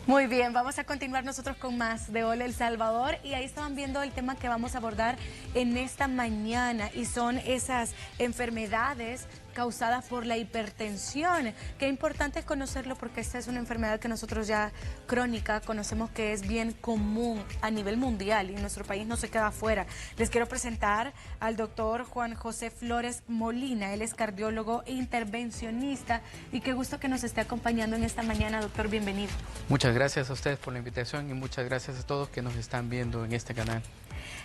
Muy bien, vamos a continuar nosotros con más de Hola El Salvador y ahí estaban viendo el tema que vamos a abordar en esta mañana y son esas enfermedades causadas por la hipertensión. Qué importante es conocerlo porque esta es una enfermedad que nosotros ya crónica conocemos que es bien común a nivel mundial y nuestro país no se queda afuera. Les quiero presentar al doctor Juan José Flores Molina, él es cardiólogo e intervencionista y qué gusto que nos esté acompañando en esta mañana, doctor, bienvenido. Muchas gracias a ustedes por la invitación y muchas gracias a todos que nos están viendo en este canal.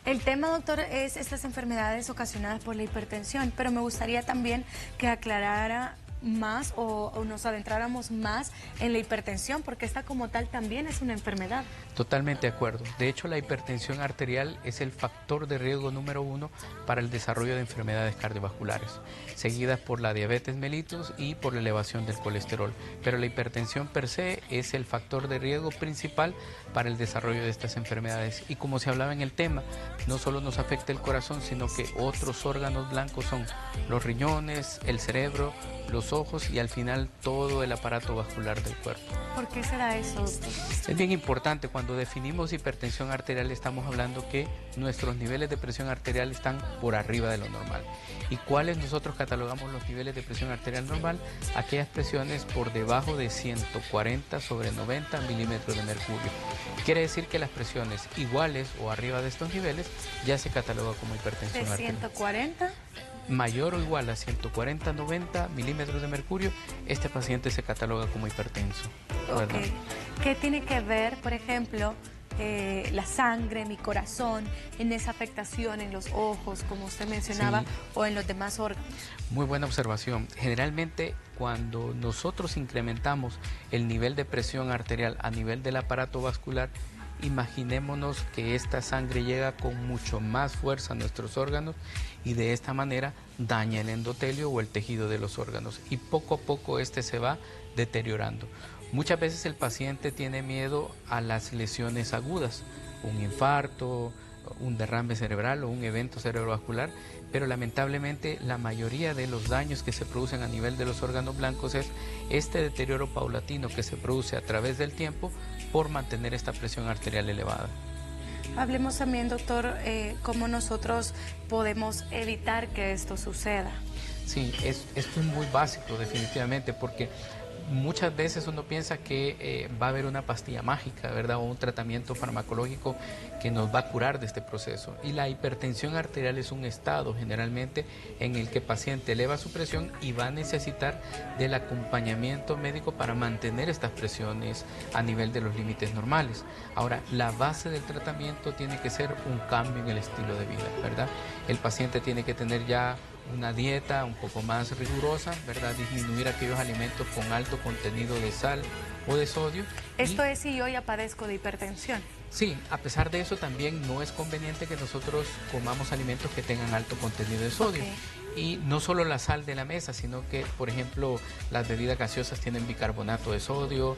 El tema, doctor, es estas enfermedades ocasionadas por la hipertensión, pero me gustaría también que aclarara más o nos adentráramos más en la hipertensión, porque esta como tal también es una enfermedad. Totalmente de acuerdo. De hecho, la hipertensión arterial es el factor de riesgo número 1 para el desarrollo de enfermedades cardiovasculares, seguidas por la diabetes mellitus y por la elevación del colesterol. Pero la hipertensión per se es el factor de riesgo principal para el desarrollo de estas enfermedades. Y como se hablaba en el tema, no solo nos afecta el corazón, sino que otros órganos blancos son los riñones, el cerebro, los ojos y al final todo el aparato vascular del cuerpo. ¿Por qué será eso, doctor? Es bien importante, cuando definimos hipertensión arterial estamos hablando que nuestros niveles de presión arterial están por arriba de lo normal. ¿Y cuáles nosotros catalogamos los niveles de presión arterial normal? Aquellas presiones por debajo de 140/90 milímetros de mercurio. Quiere decir que las presiones iguales o arriba de estos niveles ya se cataloga como hipertensión ¿De arterial. 140? Mayor o igual a 140/90 milímetros de mercurio, este paciente se cataloga como hipertenso. Ok. ¿Qué tiene que ver, por ejemplo, la sangre, mi corazón, en esa afectación en los ojos, como usted mencionaba, Sí. o en los demás órganos? Muy buena observación. Generalmente cuando nosotros incrementamos el nivel de presión arterial a nivel del aparato vascular, imaginémonos que esta sangre llega con mucho más fuerza a nuestros órganos y de esta manera daña el endotelio o el tejido de los órganos y poco a poco este se va deteriorando. Muchas veces el paciente tiene miedo a las lesiones agudas, un infarto, un derrame cerebral o un evento cerebrovascular, pero lamentablemente la mayoría de los daños que se producen a nivel de los órganos blancos es este deterioro paulatino que se produce a través del tiempo por mantener esta presión arterial elevada. Hablemos también, doctor, cómo nosotros podemos evitar que esto suceda. Sí, esto es muy básico definitivamente porque muchas veces uno piensa que va a haber una pastilla mágica, ¿verdad? O un tratamiento farmacológico que nos va a curar de este proceso. Y la hipertensión arterial es un estado generalmente en el que el paciente eleva su presión y va a necesitar del acompañamiento médico para mantener estas presiones a nivel de los límites normales. Ahora, la base del tratamiento tiene que ser un cambio en el estilo de vida, ¿verdad? El paciente tiene que tener ya una dieta un poco más rigurosa, ¿verdad? Disminuir aquellos alimentos con alto contenido de sal o de sodio. Esto es si yo ya padezco de hipertensión. Sí, a pesar de eso también no es conveniente que nosotros comamos alimentos que tengan alto contenido de sodio. Okay. Y no solo la sal de la mesa, sino que, por ejemplo, las bebidas gaseosas tienen bicarbonato de sodio,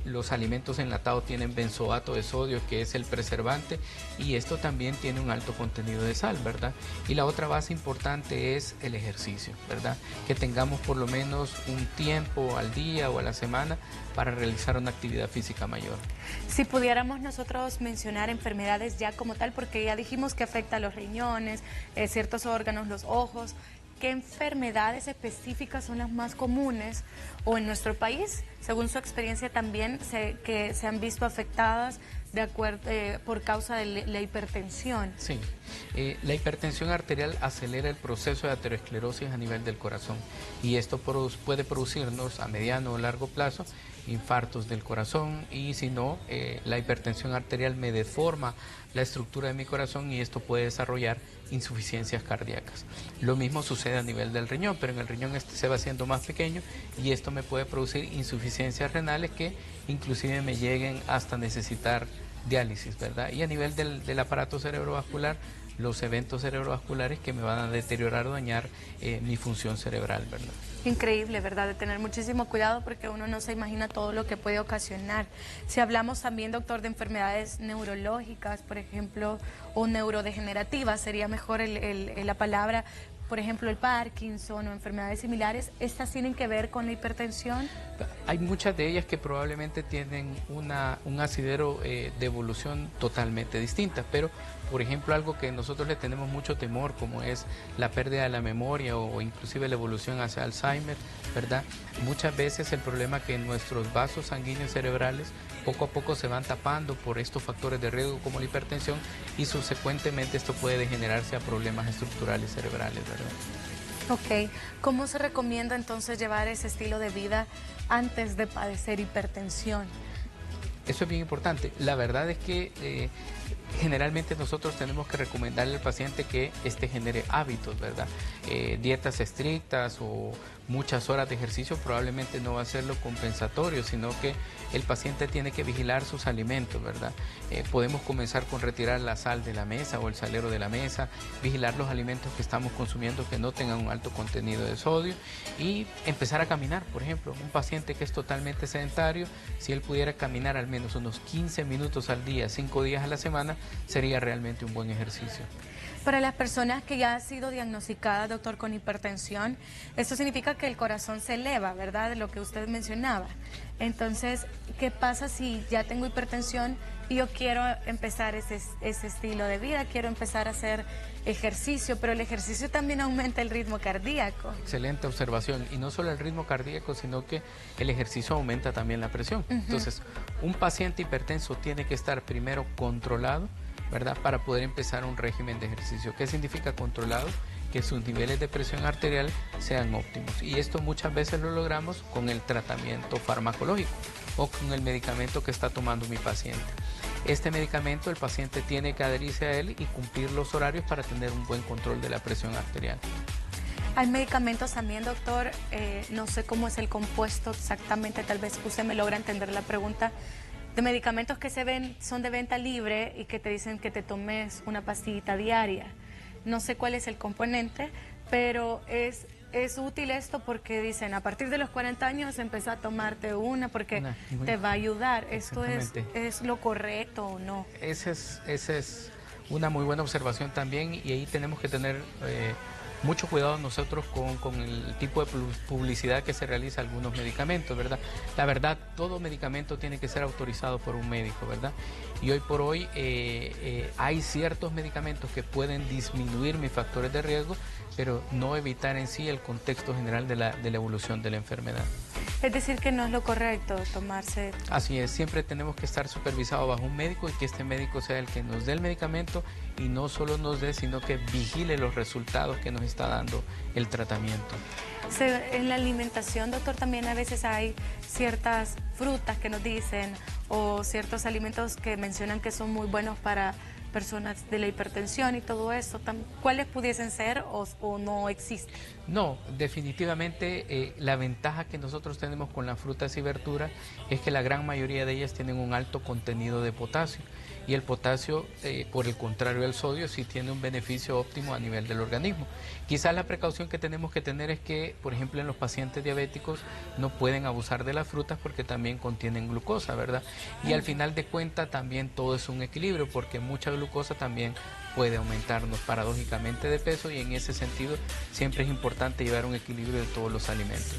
los alimentos enlatados tienen benzoato de sodio, que es el preservante, y esto también tiene un alto contenido de sal, ¿verdad? Y la otra base importante es el ejercicio, ¿verdad? Que tengamos por lo menos un tiempo al día o a la semana para realizar una actividad física mayor. Si pudiéramos nosotros mencionar enfermedades ya como tal, porque ya dijimos que afecta a los riñones, ciertos órganos, los ojos, ¿qué enfermedades específicas son las más comunes o en nuestro país, según su experiencia también, que se han visto afectadas de acuerdo, por causa de la hipertensión? Sí, la hipertensión arterial acelera el proceso de aterosclerosis a nivel del corazón y esto puede producirnos a mediano o largo plazo infartos del corazón y si no, la hipertensión arterial me deforma la estructura de mi corazón y esto puede desarrollar insuficiencias cardíacas. Lo mismo sucede a nivel del riñón, pero en el riñón este se va haciendo más pequeño y esto me puede producir insuficiencias renales que inclusive me lleguen hasta necesitar diálisis, ¿verdad? Y a nivel del aparato cerebrovascular, los eventos cerebrovasculares que me van a deteriorar o dañar mi función cerebral, ¿verdad? Increíble, ¿verdad? De tener muchísimo cuidado porque uno no se imagina todo lo que puede ocasionar. Si hablamos también, doctor, de enfermedades neurológicas, por ejemplo, o neurodegenerativas, sería mejor la palabra, por ejemplo el Parkinson o enfermedades similares, ¿estas tienen que ver con la hipertensión? Hay muchas de ellas que probablemente tienen un asidero de evolución totalmente distinta, pero por ejemplo algo que nosotros le tenemos mucho temor, como es la pérdida de la memoria o inclusive la evolución hacia Alzheimer, ¿verdad? Muchas veces el problema que nuestros vasos sanguíneos cerebrales poco a poco se van tapando por estos factores de riesgo como la hipertensión, y subsecuentemente esto puede degenerarse a problemas estructurales cerebrales, ¿verdad? Ok, ¿cómo se recomienda entonces llevar ese estilo de vida antes de padecer hipertensión? Eso es bien importante. La verdad es que generalmente nosotros tenemos que recomendarle al paciente que genere hábitos, ¿verdad? Dietas estrictas o muchas horas de ejercicio probablemente no va a ser lo compensatorio, sino que el paciente tiene que vigilar sus alimentos, ¿verdad? Podemos comenzar con retirar la sal de la mesa o el salero de la mesa, vigilar los alimentos que estamos consumiendo que no tengan un alto contenido de sodio y empezar a caminar. Por ejemplo, un paciente que es totalmente sedentario, si él pudiera caminar al menos unos 15 minutos al día, 5 días a la semana, sería realmente un buen ejercicio. Para las personas que ya han sido diagnosticadas, doctor, con hipertensión, esto significa que el corazón se eleva, ¿verdad? De lo que usted mencionaba. Entonces, ¿qué pasa si ya tengo hipertensión y yo quiero empezar ese estilo de vida? Quiero empezar a hacer ejercicio, pero el ejercicio también aumenta el ritmo cardíaco. Excelente observación. Y no solo el ritmo cardíaco, sino que el ejercicio aumenta también la presión. Entonces, un paciente hipertenso tiene que estar primero controlado, ¿verdad? Para poder empezar un régimen de ejercicio. ¿Qué significa controlado? Que sus niveles de presión arterial sean óptimos. Y esto muchas veces lo logramos con el tratamiento farmacológico o con el medicamento que está tomando mi paciente. Este medicamento el paciente tiene que adherirse a él y cumplir los horarios para tener un buen control de la presión arterial. Hay medicamentos también, doctor, no sé cómo es el compuesto exactamente, tal vez usted me logra entender la pregunta, de medicamentos que son de venta libre y que te dicen que te tomes una pastillita diaria. No sé cuál es el componente, pero es útil esto porque dicen a partir de los 40 años empieza a tomarte una porque te va a ayudar. ¿Esto es lo correcto o no? Esa es una muy buena observación también, y ahí tenemos que tener mucho cuidado nosotros con el tipo de publicidad que se realiza a algunos medicamentos, ¿verdad? La verdad, todo medicamento tiene que ser autorizado por un médico, ¿verdad? Y hoy por hoy hay ciertos medicamentos que pueden disminuir mis factores de riesgo, pero no evitar en sí el contexto general de la evolución de la enfermedad. Es decir, que no es lo correcto tomarse... Así es, siempre tenemos que estar supervisados bajo un médico y que este médico sea el que nos dé el medicamento y no solo nos dé, sino que vigile los resultados que nos está dando el tratamiento. En la alimentación, doctor, también a veces hay ciertas frutas que nos dicen o ciertos alimentos que mencionan que son muy buenos para personas de la hipertensión y todo eso. ¿Cuáles pudiesen ser o no existen? No, definitivamente la ventaja que nosotros tenemos con las frutas y verduras es que la gran mayoría de ellas tienen un alto contenido de potasio, y el potasio, por el contrario del sodio, sí tiene un beneficio óptimo a nivel del organismo. Quizás la precaución que tenemos que tener es que, por ejemplo, en los pacientes diabéticos no pueden abusar de las frutas porque también contienen glucosa, ¿verdad? Y al final de cuentas también todo es un equilibrio, porque mucha glucosa también puede aumentarnos paradójicamente de peso, y en ese sentido siempre es importante llevar un equilibrio de todos los alimentos.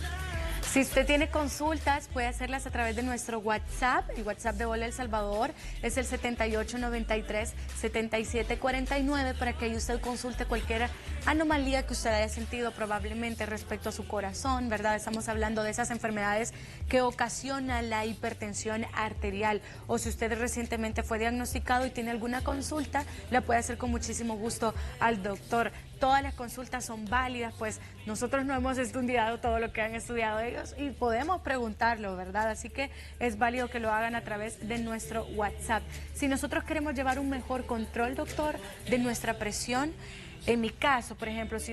Si usted tiene consultas, puede hacerlas a través de nuestro WhatsApp. El WhatsApp de Hola El Salvador es el 7893-7749 para que usted consulte cualquier anomalía que usted haya sentido probablemente respecto a su corazón, ¿verdad? Estamos hablando de esas enfermedades que ocasionan la hipertensión arterial. O si usted recientemente fue diagnosticado y tiene alguna consulta, la puede hacer con muchísimo gusto al doctor. Todas las consultas son válidas, pues nosotros no hemos estudiado todo lo que han estudiado ellos y podemos preguntarlo, ¿verdad? Así que es válido que lo hagan a través de nuestro WhatsApp. Si nosotros queremos llevar un mejor control, doctor, de nuestra presión, en mi caso, por ejemplo, si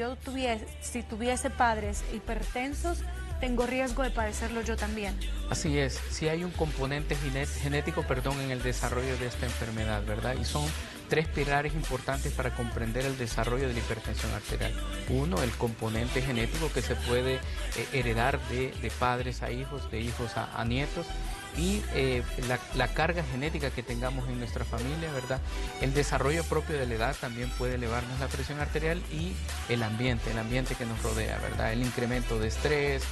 tuviese padres hipertensos, tengo riesgo de padecerlo yo también. Así es, si hay un componente genético, en el desarrollo de esta enfermedad, ¿verdad? Y son 3 pilares importantes para comprender el desarrollo de la hipertensión arterial. Uno, el componente genético que se puede heredar de padres a hijos, de hijos a nietos. y la carga genética que tengamos en nuestra familia, ¿verdad? El desarrollo propio de la edad también puede elevarnos la presión arterial y el ambiente que nos rodea, ¿verdad? El incremento de estrés,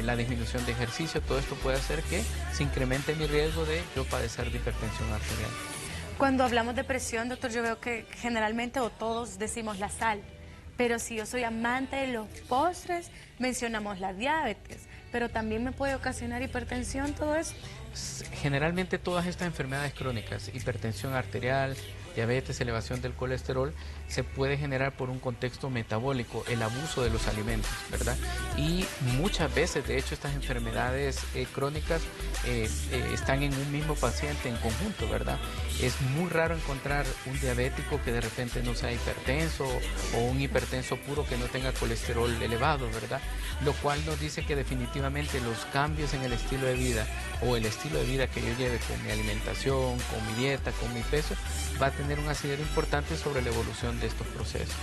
la disminución de ejercicio, todo esto puede hacer que se incremente mi riesgo de yo padecer de hipertensión arterial. Cuando hablamos de presión, doctor, yo veo que generalmente o todos decimos la sal, pero si yo soy amante de los postres, mencionamos la diabetes, pero también me puede ocasionar hipertensión todo eso. Generalmente todas estas enfermedades crónicas, hipertensión arterial, diabetes, elevación del colesterol, se puede generar por un contexto metabólico, el abuso de los alimentos, ¿verdad? Y muchas veces, de hecho, estas enfermedades crónicas están en un mismo paciente en conjunto, ¿verdad? Es muy raro encontrar un diabético que de repente no sea hipertenso o un hipertenso puro que no tenga colesterol elevado, ¿verdad? Lo cual nos dice que definitivamente los cambios en el estilo de vida o el estilo de vida que yo lleve con mi alimentación, con mi dieta, con mi peso, va a tener un asidero importante sobre la evolución de estos procesos.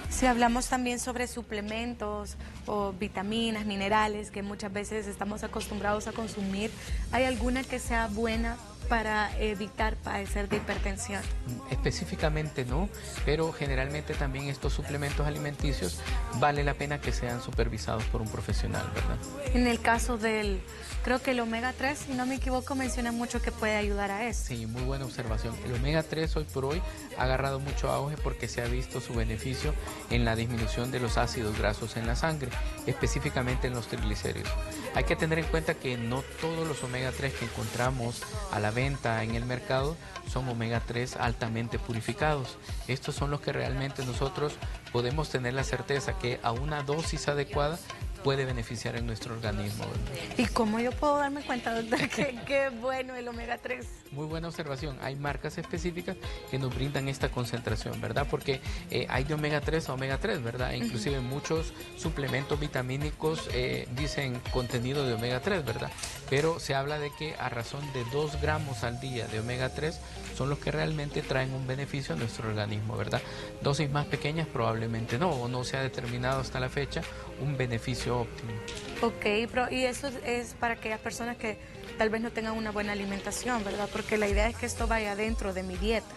Si hablamos también sobre suplementos o vitaminas, minerales, que muchas veces estamos acostumbrados a consumir, ¿hay alguna que sea buena para evitar padecer de hipertensión? Específicamente no, pero generalmente también estos suplementos alimenticios vale la pena que sean supervisados por un profesional, ¿verdad? En el caso del, creo que el omega 3, si no me equivoco, menciona mucho que puede ayudar a eso. Sí, muy buena observación. El omega 3 hoy por hoy ha agarrado mucho auge porque se ha visto su beneficio en la disminución de los ácidos grasos en la sangre, específicamente en los triglicéridos. Hay que tener en cuenta que no todos los omega 3 que encontramos a la venta en el mercado son omega 3 altamente purificados. Estos son los que realmente nosotros podemos tener la certeza que a una dosis adecuada puede beneficiar en nuestro organismo, ¿verdad? ¿Y cómo yo puedo darme cuenta, doctor, que qué bueno el omega 3? Muy buena observación. Hay marcas específicas que nos brindan esta concentración, ¿verdad? Porque hay de omega 3 a omega 3, ¿verdad? Inclusive muchos suplementos vitamínicos dicen contenido de omega 3, ¿verdad? Pero se habla de que a razón de 2 gramos al día de omega 3 son los que realmente traen un beneficio a nuestro organismo, ¿verdad? Dosis más pequeñas probablemente no, o no se ha determinado hasta la fecha un beneficio óptimo. Ok, y eso es para aquellas personas que tal vez no tengan una buena alimentación, ¿verdad? Porque la idea es que esto vaya dentro de mi dieta.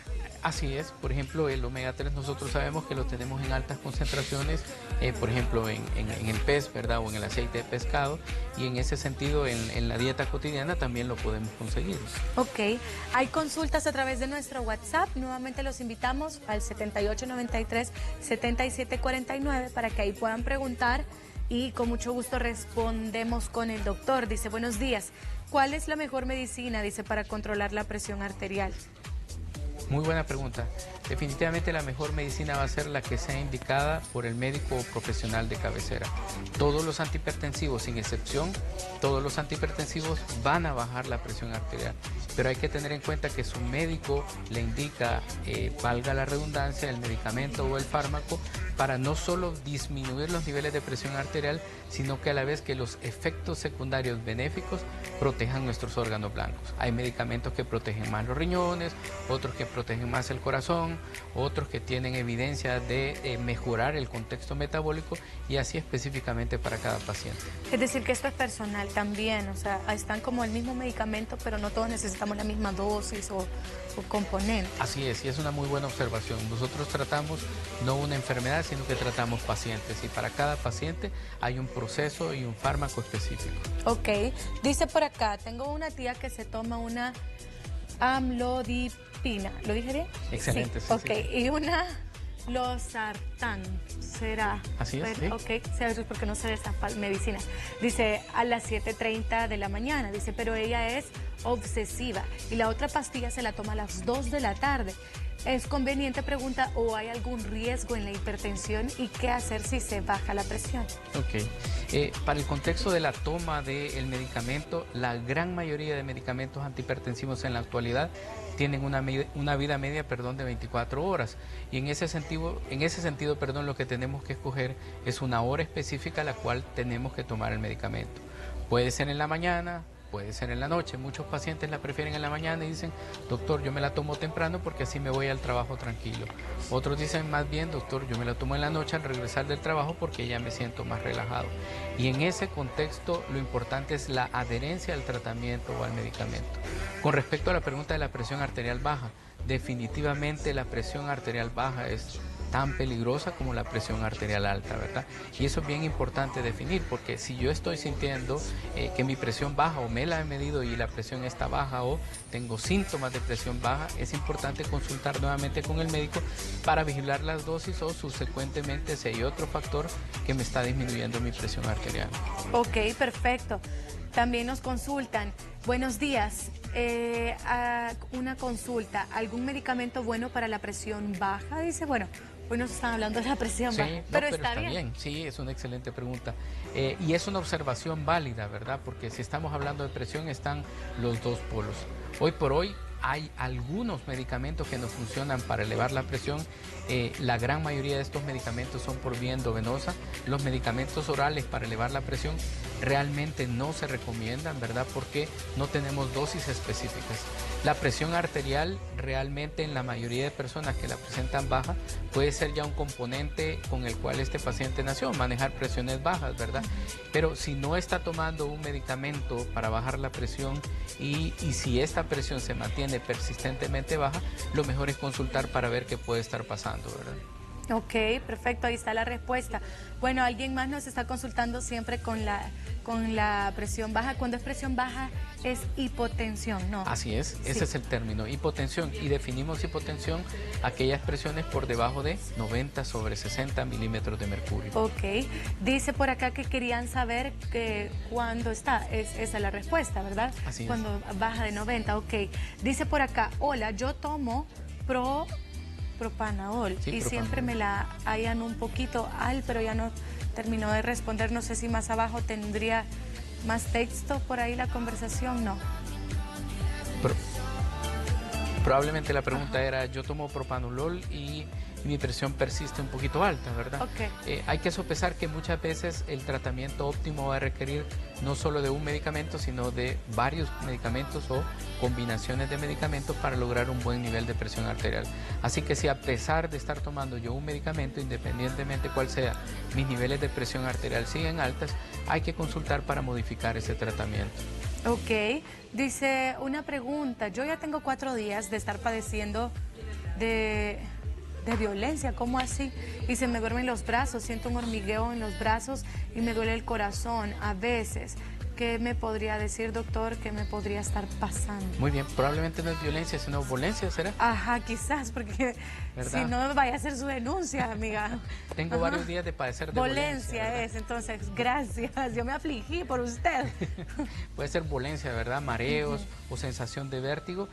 Así es, por ejemplo, el omega 3 nosotros sabemos que lo tenemos en altas concentraciones, por ejemplo, en el pez, ¿verdad? O en el aceite de pescado, y en ese sentido en la dieta cotidiana también lo podemos conseguir. Ok, hay consultas a través de nuestro WhatsApp, nuevamente los invitamos al 7893-7749 para que ahí puedan preguntar y con mucho gusto respondemos con el doctor. Dice, buenos días, ¿cuál es la mejor medicina, dice, para controlar la presión arterial? Muy buena pregunta. Definitivamente la mejor medicina va a ser la que sea indicada por el médico o profesional de cabecera. Todos los antihipertensivos, sin excepción, todos los antihipertensivos van a bajar la presión arterial. Pero hay que tener en cuenta que su médico le indica, valga la redundancia, el medicamento o el fármaco para no solo disminuir los niveles de presión arterial, sino que a la vez que los efectos secundarios benéficos protejan nuestros órganos blancos. Hay medicamentos que protegen más los riñones, otros que protegen más el corazón, otros que tienen evidencia de mejorar el contexto metabólico y así específicamente para cada paciente. Es decir, que esto es personal también, o sea, están como el mismo medicamento, pero no todos necesitamos la misma dosis o componente. Así es, y es una muy buena observación. Nosotros tratamos no una enfermedad, sino que tratamos pacientes y para cada paciente hay un proceso y un fármaco específico. Ok, dice por acá, tengo una tía que se toma una amlodipina, ¿lo dije bien? Excelente, sí, ok, sí. Y una losartán, ¿será? Así es, sí. Ok, ¿sabes por qué no sé de esas medicinas? Dice a las 7:30 de la mañana, dice, pero ella es obsesiva y la otra pastilla se la toma a las 2 de la tarde. ¿Es conveniente, pregunta, o hay algún riesgo en la hipertensión y qué hacer si se baja la presión? Ok. Para el contexto de la toma del medicamento, la gran mayoría de medicamentos antihipertensivos en la actualidad tienen una vida media, de 24 horas. Y en ese sentido, lo que tenemos que escoger es una hora específica a la cual tenemos que tomar el medicamento. Puede ser en la mañana, puede ser en la noche. Muchos pacientes la prefieren en la mañana y dicen, doctor, yo me la tomo temprano porque así me voy al trabajo tranquilo. Otros dicen más bien, doctor, yo me la tomo en la noche al regresar del trabajo porque ya me siento más relajado. Y en ese contexto lo importante es la adherencia al tratamiento o al medicamento. Con respecto a la pregunta de la presión arterial baja, definitivamente la presión arterial baja es tan peligrosa como la presión arterial alta, ¿verdad? Y eso es bien importante definir, porque si yo estoy sintiendo que mi presión baja o me la he medido y la presión está baja o tengo síntomas de presión baja, es importante consultar nuevamente con el médico para vigilar las dosis o subsecuentemente si hay otro factor que me está disminuyendo mi presión arterial. Ok, perfecto. También nos consultan. Buenos días. Una consulta. ¿Algún medicamento bueno para la presión baja? Dice, bueno, hoy nos están hablando de la presión baja, pero está bien. Sí, es una excelente pregunta. Y es una observación válida, ¿verdad? Porque si estamos hablando de presión, están los dos polos. Hoy por hoy hay algunos medicamentos que no funcionan para elevar la presión. La gran mayoría de estos medicamentos son por vía endovenosa. Los medicamentos orales para elevar la presión realmente no se recomiendan, ¿verdad? Porque no tenemos dosis específicas. La presión arterial realmente en la mayoría de personas que la presentan baja puede ser ya un componente con el cual este paciente nació, manejar presiones bajas, ¿verdad? Pero si no está tomando un medicamento para bajar la presión y si esta presión se mantiene persistentemente baja, lo mejor es consultar para ver qué puede estar pasando, ¿verdad? Ok, perfecto, ahí está la respuesta. Bueno, alguien más nos está consultando siempre con la presión baja. Cuando es presión baja es hipotensión, ¿no? Así es, ese es el término, hipotensión. Y definimos hipotensión aquellas presiones por debajo de 90/60 milímetros de mercurio. Ok, dice por acá que querían saber que cuándo está, esa es la respuesta, ¿verdad? Así es. Cuando baja de 90, ok. Dice por acá, hola, yo tomo propanadol y siempre me la hallan un poquito pero ya no terminó de responder. No sé si más abajo tendría más texto por ahí la conversación, no. Probablemente la pregunta era, yo tomo propanolol y mi presión persiste un poquito alta, ¿verdad? Okay. Hay que sopesar que muchas veces el tratamiento óptimo va a requerir no solo de un medicamento, sino de varios medicamentos o combinaciones de medicamentos para lograr un buen nivel de presión arterial. Así que si a pesar de estar tomando yo un medicamento, independientemente cuál sea, mis niveles de presión arterial siguen altas, hay que consultar para modificar ese tratamiento. Ok, dice una pregunta, yo ya tengo 4 días de estar padeciendo de violencia, ¿cómo así? Y se me duermen los brazos, siento un hormigueo en los brazos y me duele el corazón a veces. ¿Qué me podría decir, doctor? ¿Qué me podría estar pasando? Muy bien, probablemente no es violencia, sino violencia, ¿será? Ajá, quizás, porque si no vaya a hacer su denuncia, amiga. Tengo varios días de padecer de violencia. Entonces, gracias, yo me afligí por usted. Puede ser violencia, ¿verdad? Mareos o sensación de vértigo.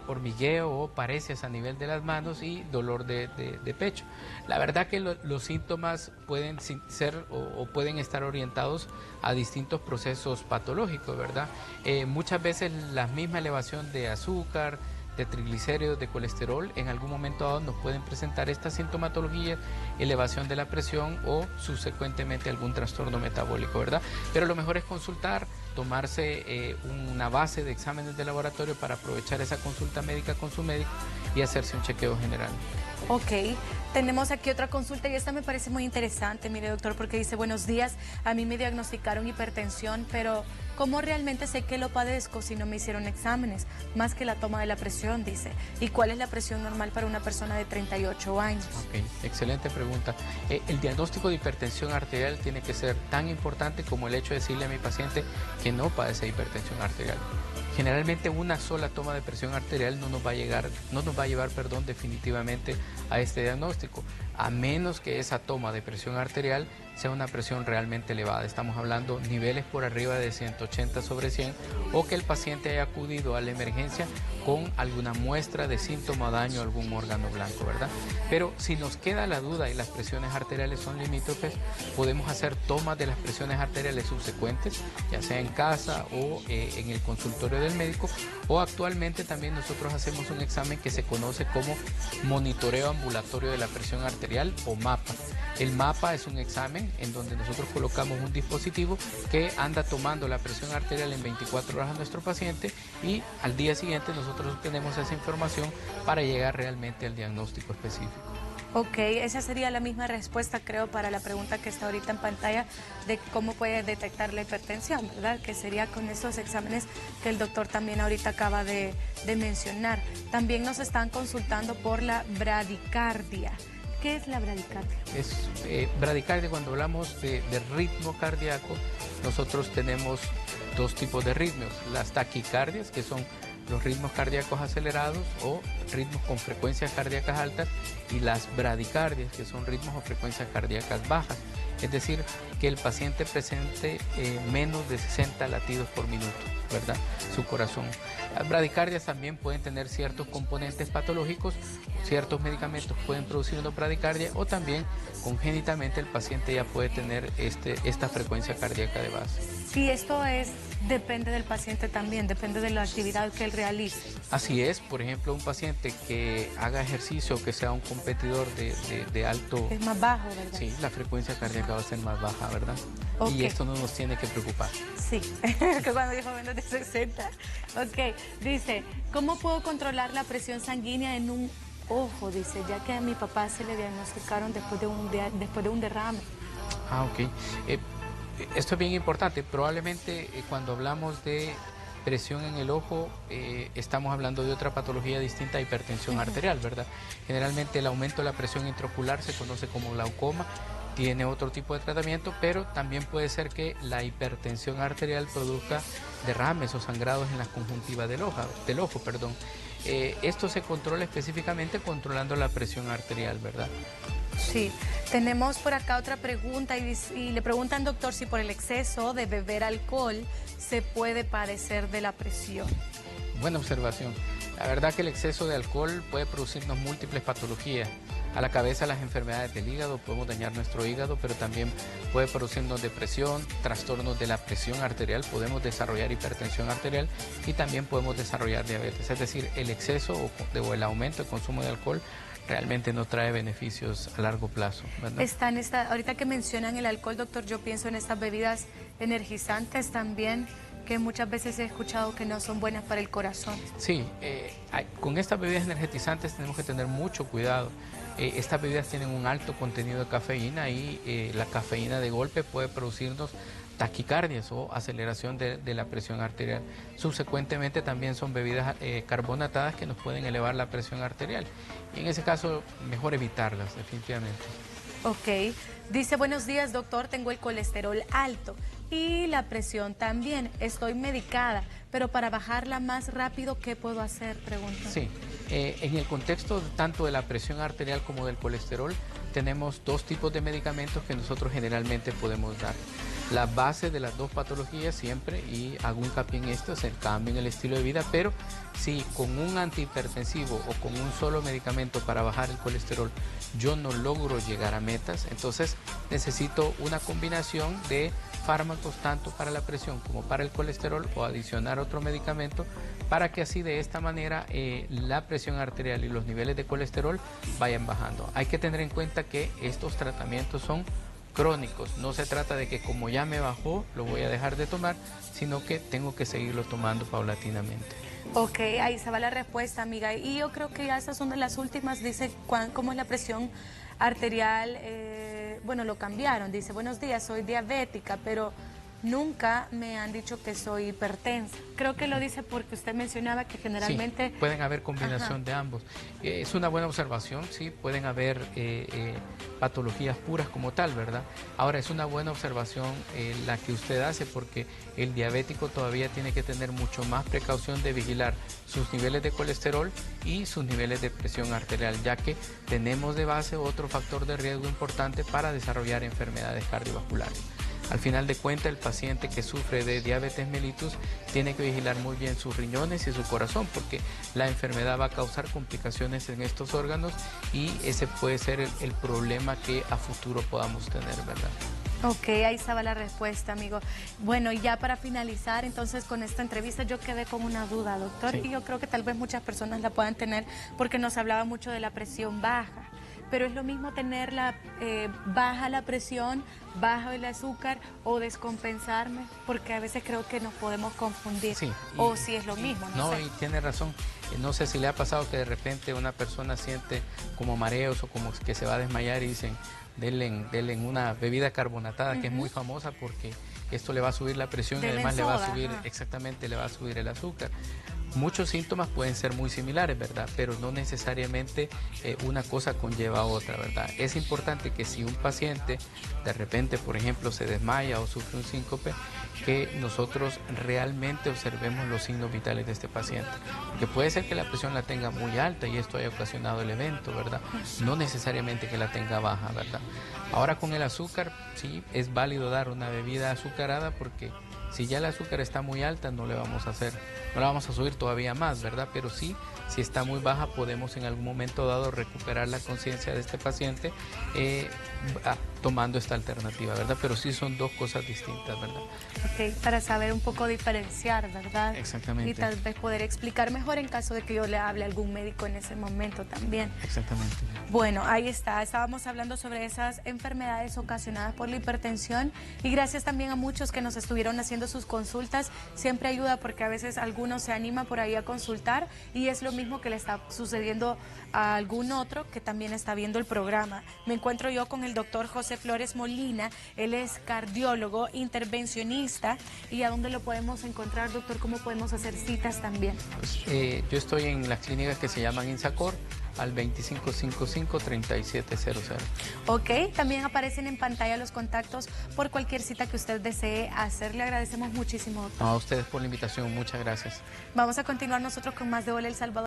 Hormigueo o pareces a nivel de las manos y dolor de pecho. La verdad que los síntomas pueden ser o pueden estar orientados a distintos procesos patológicos, ¿verdad? Muchas veces la misma elevación de azúcar, de triglicéridos, de colesterol, en algún momento dado nos pueden presentar esta sintomatología, elevación de la presión o subsecuentemente algún trastorno metabólico, ¿verdad? Pero lo mejor es consultar, tomarse una base de exámenes de laboratorio para aprovechar esa consulta médica con su médico y hacerse un chequeo general. Ok, tenemos aquí otra consulta y esta me parece muy interesante, mire doctor, porque dice, buenos días, a mí me diagnosticaron hipertensión, pero ¿cómo realmente sé que lo padezco si no me hicieron exámenes? Más que la toma de la presión, dice. ¿Y cuál es la presión normal para una persona de 38 años? Ok, excelente pregunta. El diagnóstico de hipertensión arterial tiene que ser tan importante como el hecho de decirle a mi paciente que no padece hipertensión arterial. Generalmente una sola toma de presión arterial no nos va a llevar definitivamente a este diagnóstico, a menos que esa toma de presión arterial sea una presión realmente elevada. Estamos hablando niveles por arriba de 180/100 o que el paciente haya acudido a la emergencia con alguna muestra de síntoma o daño a algún órgano blanco, ¿verdad? Pero si nos queda la duda y las presiones arteriales son limítrofes, podemos hacer tomas de las presiones arteriales subsecuentes, ya sea en casa o en el consultorio de del médico, o actualmente también nosotros hacemos un examen que se conoce como monitoreo ambulatorio de la presión arterial o MAPA. El MAPA es un examen en donde nosotros colocamos un dispositivo que anda tomando la presión arterial en 24 horas a nuestro paciente y al día siguiente nosotros obtenemos esa información para llegar realmente al diagnóstico específico. Ok, esa sería la misma respuesta, creo, para la pregunta que está ahorita en pantalla de cómo puede detectar la hipertensión, ¿verdad? Que sería con esos exámenes que el doctor también ahorita acaba de mencionar. También nos están consultando por la bradicardia. ¿Qué es la bradicardia? Bradicardia, cuando hablamos de ritmo cardíaco, nosotros tenemos dos tipos de ritmos. Las taquicardias, que son los ritmos cardíacos acelerados o ritmos con frecuencias cardíacas altas, y las bradicardias, que son ritmos o frecuencias cardíacas bajas. Es decir, que el paciente presente menos de 60 latidos por minuto, ¿verdad? Su corazón. Las bradicardias también pueden tener ciertos componentes patológicos, ciertos medicamentos pueden producir una bradicardia, o también congénitamente el paciente ya puede tener esta frecuencia cardíaca de base. Y esto depende del paciente también, depende de la actividad que él realice. Así es, por ejemplo, un paciente que haga ejercicio, que sea un competidor de alto... Es más bajo, ¿verdad? Sí, la frecuencia cardíaca va a ser más baja, ¿verdad? Okay. Y esto no nos tiene que preocupar. Sí, que cuando dijo menos de 60. Ok, dice, ¿cómo puedo controlar la presión sanguínea en un ojo? Dice, ya que a mi papá se le diagnosticaron después de un derrame. Ah, ok. Esto es bien importante. Probablemente cuando hablamos de presión en el ojo, estamos hablando de otra patología distinta a hipertensión arterial, ¿verdad? Generalmente el aumento de la presión intraocular se conoce como glaucoma, tiene otro tipo de tratamiento, pero también puede ser que la hipertensión arterial produzca derrames o sangrados en la conjuntiva del ojo. Esto se controla específicamente controlando la presión arterial, ¿verdad? Sí, tenemos por acá otra pregunta y le preguntan, doctor, si por el exceso de beber alcohol se puede padecer de la presión. Buena observación. La verdad que el exceso de alcohol puede producirnos múltiples patologías. A la cabeza, las enfermedades del hígado, podemos dañar nuestro hígado, pero también puede producirnos depresión, trastornos de la presión arterial, podemos desarrollar hipertensión arterial y también podemos desarrollar diabetes. Es decir, el exceso o el aumento de consumo de alcohol realmente no trae beneficios a largo plazo, ¿verdad? Ahorita que mencionan el alcohol, doctor, yo pienso en estas bebidas energizantes también, que muchas veces he escuchado que no son buenas para el corazón. Sí, con estas bebidas energetizantes tenemos que tener mucho cuidado. Estas bebidas tienen un alto contenido de cafeína y la cafeína de golpe puede producirnos taquicardias o aceleración de la presión arterial. Subsecuentemente también son bebidas carbonatadas que nos pueden elevar la presión arterial. Y en ese caso, mejor evitarlas, definitivamente. Ok. Dice, buenos días, doctor, tengo el colesterol alto y la presión también. Estoy medicada, pero para bajarla más rápido, ¿qué puedo hacer? Pregunta. Sí. En el contexto tanto de la presión arterial como del colesterol, tenemos dos tipos de medicamentos que nosotros generalmente podemos dar. La base de las dos patologías siempre, y hago hincapié en esto, es el cambio en el estilo de vida, pero si con un antihipertensivo o con un solo medicamento para bajar el colesterol yo no logro llegar a metas, entonces necesito una combinación de fármacos tanto para la presión como para el colesterol o adicionar otro medicamento para que así de esta manera la presión arterial y los niveles de colesterol vayan bajando. Hay que tener en cuenta que estos tratamientos son crónicos, no se trata de que como ya me bajó lo voy a dejar de tomar, sino que tengo que seguirlo tomando paulatinamente. Ok, ahí se va la respuesta, amiga. Y yo creo que ya esas son de las últimas. Dice, ¿cómo es la presión arterial? Bueno, lo cambiaron. Dice, buenos días, soy diabética, pero nunca me han dicho que soy hipertensa. Creo que lo dice porque usted mencionaba que generalmente... Sí, pueden haber combinación de ambos. Es una buena observación, sí, pueden haber patologías puras como tal, ¿verdad? Ahora, es una buena observación la que usted hace porque el diabético todavía tiene que tener mucho más precaución de vigilar sus niveles de colesterol y sus niveles de presión arterial, ya que tenemos de base otro factor de riesgo importante para desarrollar enfermedades cardiovasculares. Al final de cuentas, el paciente que sufre de diabetes mellitus tiene que vigilar muy bien sus riñones y su corazón porque la enfermedad va a causar complicaciones en estos órganos y ese puede ser el problema que a futuro podamos tener, ¿verdad? Ok, ahí estaba la respuesta, amigo. Bueno, y ya para finalizar, entonces, con esta entrevista, yo quedé con una duda, doctor, Sí. y yo creo que tal vez muchas personas la puedan tener porque nos hablaba mucho de la presión baja. Pero es lo mismo tenerla baja la presión, bajo el azúcar o descompensarme, porque a veces creo que nos podemos confundir. Sí, O si es lo mismo, no sé. y tiene razón. No sé si le ha pasado que de repente una persona siente como mareos o como que se va a desmayar y dicen, denle una bebida carbonatada, que es muy famosa porque esto le va a subir la presión y Denle además le va a soda, subir, ajá. exactamente, le va a subir el azúcar. Muchos síntomas pueden ser muy similares, ¿verdad? Pero no necesariamente una cosa conlleva a otra, ¿verdad? Es importante que si un paciente de repente, por ejemplo, se desmaya o sufre un síncope, que nosotros realmente observemos los signos vitales de este paciente. Porque puede ser que la presión la tenga muy alta y esto haya ocasionado el evento, ¿verdad? No necesariamente que la tenga baja, ¿verdad? Ahora con el azúcar, sí, es válido dar una bebida azucarada porque si ya el azúcar está muy alta, no la vamos a subir todavía más, ¿verdad? Pero sí, si está muy baja, podemos en algún momento dado recuperar la conciencia de este paciente tomando esta alternativa, ¿verdad? Pero sí son dos cosas distintas, ¿verdad? Ok, para saber un poco diferenciar, ¿verdad? Exactamente. Y tal vez poder explicar mejor en caso de que yo le hable a algún médico en ese momento también. Exactamente. Bueno, ahí está. Estábamos hablando sobre esas enfermedades ocasionadas por la hipertensión y gracias también a muchos que nos estuvieron haciendo sus consultas. Siempre ayuda porque a veces algunos se animan por ahí a consultar y es lo mismo que le está sucediendo a algún otro que también está viendo el programa. Me encuentro yo con el doctor José Flores Molina. Él es cardiólogo, intervencionista. ¿Y a dónde lo podemos encontrar, doctor? ¿Cómo podemos hacer citas también? Pues, yo estoy en las clínicas que se llaman INSACOR al 2555-3700. Ok, también aparecen en pantalla los contactos por cualquier cita que usted desee hacer. Le agradecemos muchísimo, doctor. No, a ustedes por la invitación, muchas gracias. Vamos a continuar nosotros con más de Hola El Salvador.